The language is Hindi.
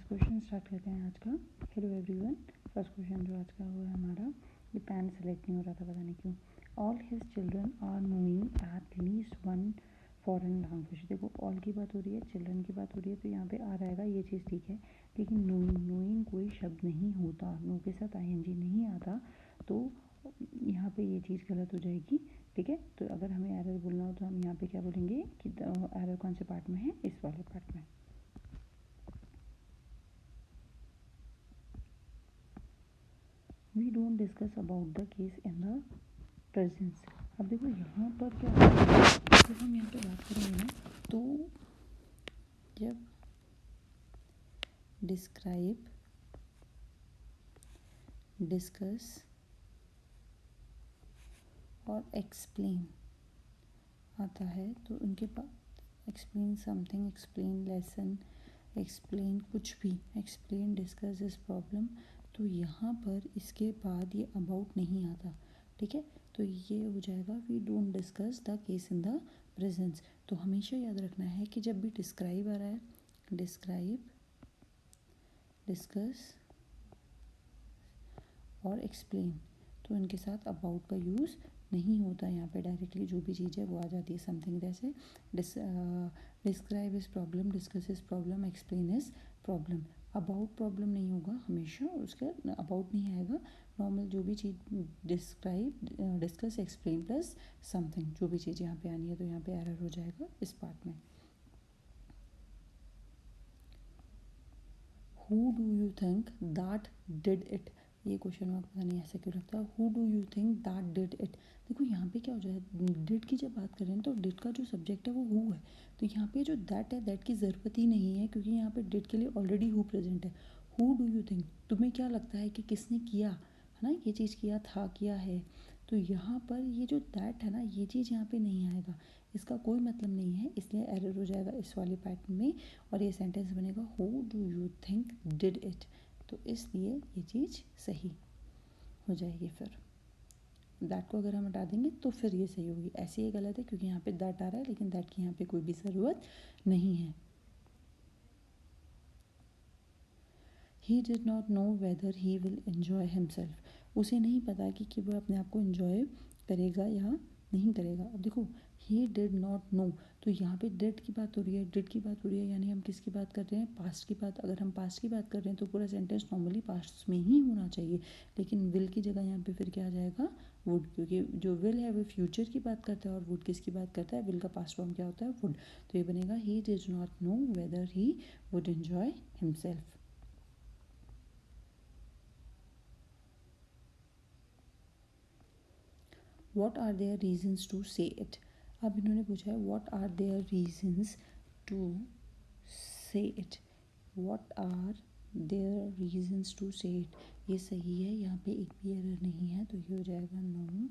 क्वेश्चन स्टार्ट करते हैं आज का। Hello everyone. फर्स्ट क्वेश्चन जो आज का हुआ है हमारा, ये पैन सेलेक्ट नहीं हो रहा था, पता नहीं क्यों। All his children are knowing at least one foreign language. देखो ऑल की बात हो रही है, चिल्ड्रन की बात हो रही है, तो यहाँ पे आ रहेगा ये चीज़, ठीक है। लेकिन नोइंग कोई शब्द नहीं होता, नो के साथ आईएनजी नहीं आता, तो यहाँ पे ये चीज़ गलत हो जाएगी, ठीक है। तो अगर हमें एरर बोलना हो तो हम यहाँ पे क्या बोलेंगे कि एरर कौन से पार्ट में है, इस वाले पार्ट में। We don't discuss about the case in the presence. अब देखो यहाँ पर क्या होता है, जब हम यहाँ पे बात करेंगे ना, तो जब डिस्क्राइब, डिस्कस और एक्सप्लेन आता है, तो उनके पास explain something, explain lesson, explain कुछ भी, एक्सप्लेन डिस्कस दिस प्रॉब्लम, तो यहाँ पर इसके बाद ये अबाउट नहीं आता, ठीक है। तो ये हो जाएगा we don't discuss the case in the presence. तो हमेशा याद रखना है कि जब भी डिस्क्राइब आ रहा है, डिस्क्राइब, डिस्कस और एक्सप्लेन, तो इनके साथ अबाउट का यूज़ नहीं होता। यहाँ पे डायरेक्टली जो भी चीज़ है वो आ जाती है। समथिंग जैसे डिस्क्राइब इस प्रॉब्लम, डिस्कस इस प्रॉब्लम, एक्सप्लेन इस प्रॉब्लम। अबाउट प्रॉब्लम नहीं होगा हमेशा, उसका अबाउट नहीं आएगा। नॉर्मल जो भी चीज़ describe, discuss, explain plus something, जो भी चीज़ यहाँ पे आनी है, तो यहाँ पे एरर हो जाएगा इस पार्ट में। Who do you think that did it, ये क्वेश्चन मार्क पता नहीं ऐसे क्यों लगता है। Who do you think that did it, देखो यहाँ पे क्या हो जाए, डिड की जब बात करें तो डिड का जो सब्जेक्ट है वो हु है, तो यहाँ पे जो दैट है, दैट की ज़रूरत ही नहीं है, क्योंकि यहाँ पे डिड के लिए ऑलरेडी हु प्रेजेंट है। हु डू यू थिंक, तुम्हें क्या लगता है कि किसने किया है ना, ये चीज़ किया था, किया है, तो यहाँ पर ये जो दैट है ना, ये चीज़ यहाँ पे नहीं आएगा, इसका कोई मतलब नहीं है, इसलिए एरर हो जाएगा इस वाले पैटर्न में, और ये सेंटेंस बनेगा who do you think did it, तो इसलिए ये चीज़ सही हो जाएगी। फिर दैट को अगर हम हटा देंगे तो फिर ये सही होगी, ऐसे ये गलत है क्योंकि यहाँ पे दैट आ रहा है, लेकिन दैट की यहाँ पे कोई भी ज़रूरत नहीं है। ही did not know whether he will enjoy himself, उसे नहीं पता कि वह अपने आप को एन्जॉय करेगा या नहीं करेगा। अब देखो ही डिड नॉट नो, तो यहाँ पे डिड की बात हो रही है, डिड की बात हो रही है, यानी हम किसकी बात कर रहे हैं, पास्ट की बात। अगर हम पास्ट की बात कर रहे हैं तो पूरा सेंटेंस नॉर्मली पास्ट में ही होना चाहिए, लेकिन विल की जगह यहाँ पे फिर क्या आ जाएगा, वुड, क्योंकि जो विल है वो फ्यूचर की बात करता है और वुड किसकी बात करता है, विल का पास्ट फॉर्म क्या होता है, वुड। तो ये बनेगा he did not know whether he would enjoy himself. What are their reasons to say it, अब इन्होंने पूछा है what are their reasons to say it, what are their reasons to say it, ये सही है, यहाँ पे एक भी एरर नहीं है, तो ये हो जाएगा नो